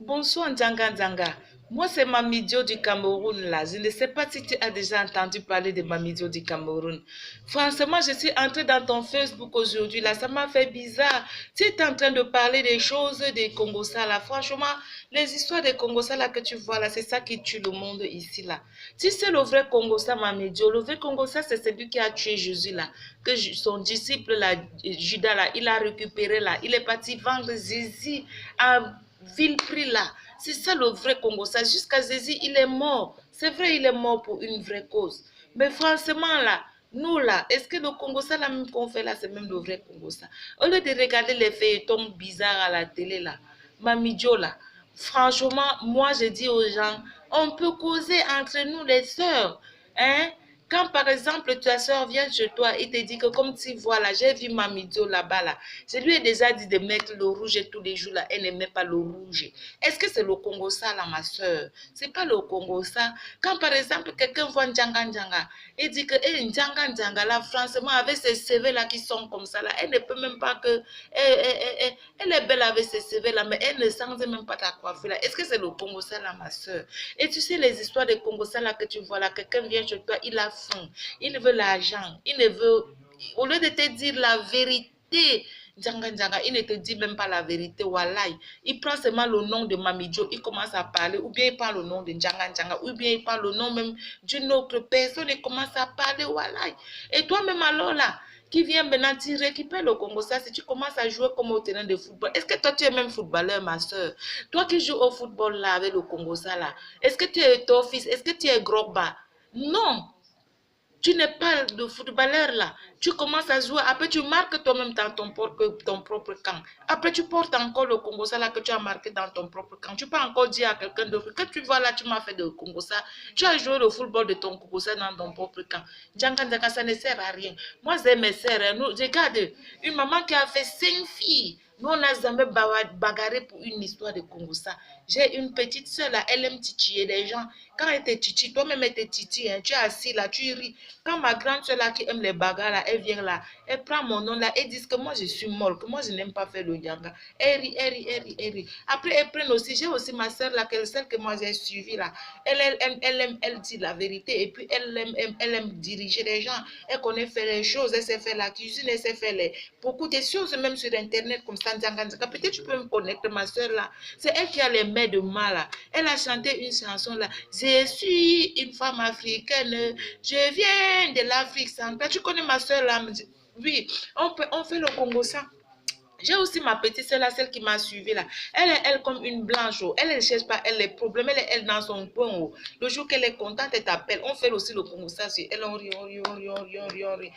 Bonsoir Ndjanga Ndjanga. Moi, c'est Mamidio du Cameroun là. Je ne sais pas si tu as déjà entendu parler de Mamidio du Cameroun. Franchement, je suis entrée dans ton Facebook aujourd'hui là. Ça m'a fait bizarre. Tu es en train de parler des choses des Congosa là. Franchement, les histoires des Congosa là que tu vois là, c'est ça qui tue le monde ici là. Tu sais, le vrai Congosa, Mamidio, le vrai Congosa, c'est celui qui a tué Jésus là. Que son disciple là, Judas là, il a récupéré là. Il est parti vendre Jésus à vil prix là. C'est ça le vrai Congo. Ça, jusqu'à Jésus, il est mort. C'est vrai, il est mort pour une vraie cause. Mais franchement, là, nous, là, est-ce que le Congo, ça, la même qu'on fait là, c'est même le vrai Congo, ça? Au lieu de regarder les feuilletons bizarres à la télé, là, Mamidjo, là, franchement, moi, je dis aux gens, on peut causer entre nous les sœurs. Hein? Quand par exemple ta soeur vient chez toi et te dit que comme tu vois là, j'ai vu Mamidio là-bas là, je lui ai déjà dit de mettre le rouge tous les jours là, elle ne met pas le rouge. Est-ce que c'est le Congo ça là ma soeur? C'est pas le Congo ça. Quand par exemple quelqu'un voit Ndjanga Ndjanga et dit que Ndjanga Ndjanga là, franchement avec ses CV là qui sont comme ça là, elle ne peut même pas que, elle est belle avec ses CV là, mais elle ne sent même pas ta coiffure là. Est-ce que c'est le Congo ça là ma soeur? Et tu sais les histoires de Congo ça là que tu vois là, quelqu'un vient chez toi, il a faim, il veut l'argent, il ne veut, au lieu de te dire la vérité, Djanga Djanga, il ne te dit même pas la vérité, wallahi. Il prend seulement le nom de Mamidjo, il commence à parler, ou bien il prend le nom de Djanga Djanga, ou bien il prend le nom même d'une autre personne et commence à parler, wallahi. Et toi-même alors là, qui vient maintenant, tu récupères le Congo, ça, si tu commences à jouer comme au terrain de football. Est-ce que toi, tu es même footballeur, ma soeur? Toi qui joues au football là, avec le Congo, ça là, est-ce que tu es ton fils? Est-ce que tu es Grogba? Non, tu n'es pas de footballeur là. Tu commences à jouer. Après, tu marques toi-même dans ton propre camp. Après, tu portes encore le Congo ça là que tu as marqué dans ton propre camp. Tu peux encore dire à quelqu'un d'autre que tu vois là, tu m'as fait de Congo ça. Tu as joué le football de ton Congo ça dans ton propre camp. Djanga Djanga, ça ne sert à rien. Moi, j'ai mes sœurs. Nous, regarde, une maman qui a fait 5 filles. Nous, on n'a jamais bagarré pour une histoire de Congo ça. J'ai une petite soeur là, elle aime titiller les gens. Quand elle te titille, toi-même elle te titille, hein, tu es assis là, tu ris. Quand ma grande soeur là qui aime les bagarres là, elle vient là, elle prend mon nom là, elle dit que moi je suis molle, que moi je n'aime pas faire le yanga. Elle rit, elle rit, elle rit, elle rit. Après, elle prend aussi, j'ai aussi ma soeur là, celle que moi j'ai suivie là. Elle dit la vérité et puis elle aime diriger les gens. Elle connaît faire les choses, elle sait faire la cuisine, elle sait faire beaucoup de choses, même sur internet comme ça. Peut-être tu peux me connecter, ma soeur là. C'est elle qui a les mains de mal là. Elle a chanté une chanson là. Je suis une femme africaine, je viens de l'Afrique centrale. Tu connais ma soeur là? Oui, on fait le Congo ça. J'ai aussi ma petite soeur là, celle qui m'a suivi là. Elle est elle comme une blanche. Oh. Elle ne cherche pas elle les problèmes. Elle est elle dans son coin. Oh. Le jour qu'elle est contente, elle t'appelle. On fait aussi le Congo ça. Elle on rit, on rit, on rit, on rit, on rit, on rit.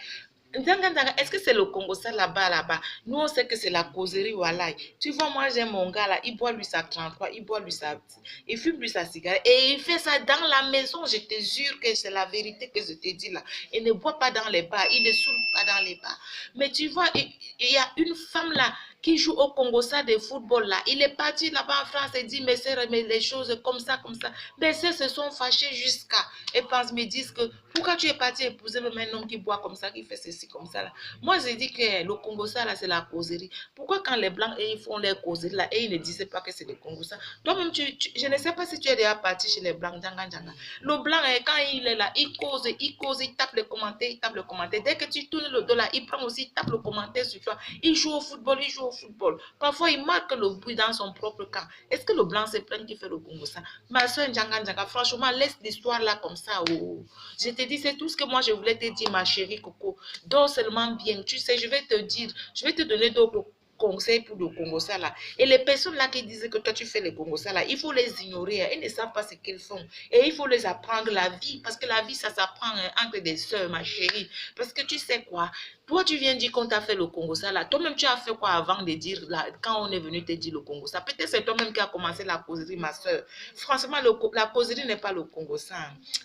Est-ce que c'est le Congo ça là-bas, là-bas? Nous, on sait que c'est la causerie, voilà. Tu vois, moi, j'ai mon gars là, il boit lui sa 33, il boit lui sa... Il fume lui sa cigarette et il fait ça dans la maison. Je te jure que c'est la vérité que je te dis là. Il ne boit pas dans les bars, il ne saoule pas dans les bars. Mais tu vois, il y a une femme là qui joue au Congo ça de football là. Il est parti là-bas en France et dit, mes sœurs, mais les choses comme ça, comme ça. Mes sœurs se sont fâchées jusqu'à... Et pensent, me disent que, pourquoi tu es parti épouser même un homme qui boit comme ça, qui fait ceci comme ça là. Moi, j'ai dit que le Congo ça là, c'est la causerie. Pourquoi quand les Blancs, ils font les causeries là, et ils ne disaient pas que c'est le Congo ça. Toi-même, je ne sais pas si tu es déjà parti chez les Blancs, Djanga Djanga. Le Blanc, quand il est là, il cause, il tape les commentaires, il tape le commentaire. Dès que tu tournes le dos là, il prend aussi, il tape le commentaire sur toi. Il joue au football, il joue au football. Parfois, il marque le bruit dans son propre camp. Est-ce que le Blanc se plaint qui fait le Congo ça? Ma soeur Djanga Djanga, franchement, laisse l'histoire là comme ça. Oh. Je te dis, c'est tout ce que moi je voulais te dire, ma chérie Coco. Dors seulement bien. Tu sais, je vais te dire, je vais te donner d'autres conseils pour le Congo ça là. Et les personnes là qui disent que toi tu fais le Congo ça là, il faut les ignorer. Ils ne savent pas ce qu'ils font. Et il faut les apprendre la vie. Parce que la vie, ça s'apprend entre des sœurs, ma chérie. Parce que tu sais quoi? Toi, tu viens dire qu'on t'a fait le Congo ça là. Toi-même, tu as fait quoi avant de dire, là, quand on est venu te dire le Congo ça? Peut-être c'est toi-même qui a commencé la causerie, ma soeur. Franchement, la causerie n'est pas le Congo ça.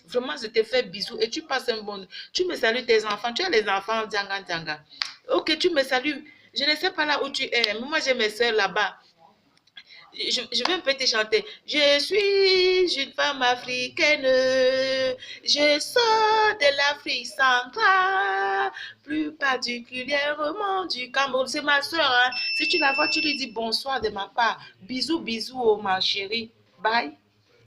Vraiment, je te fais bisous et tu passes un bon... Tu me salues tes enfants. Tu as les enfants, Djanga Djanga. Ok, tu me salues. Je ne sais pas là où tu es. Moi, j'ai mes soeurs là-bas. Je vais un peu te chanter. Je suis une femme africaine. Je sors de l'Afrique centrale, plus particulièrement du Cameroun. C'est ma soeur. Hein. Si tu la vois, tu lui dis bonsoir de ma part. Bisous, bisous, oh, ma chérie. Bye.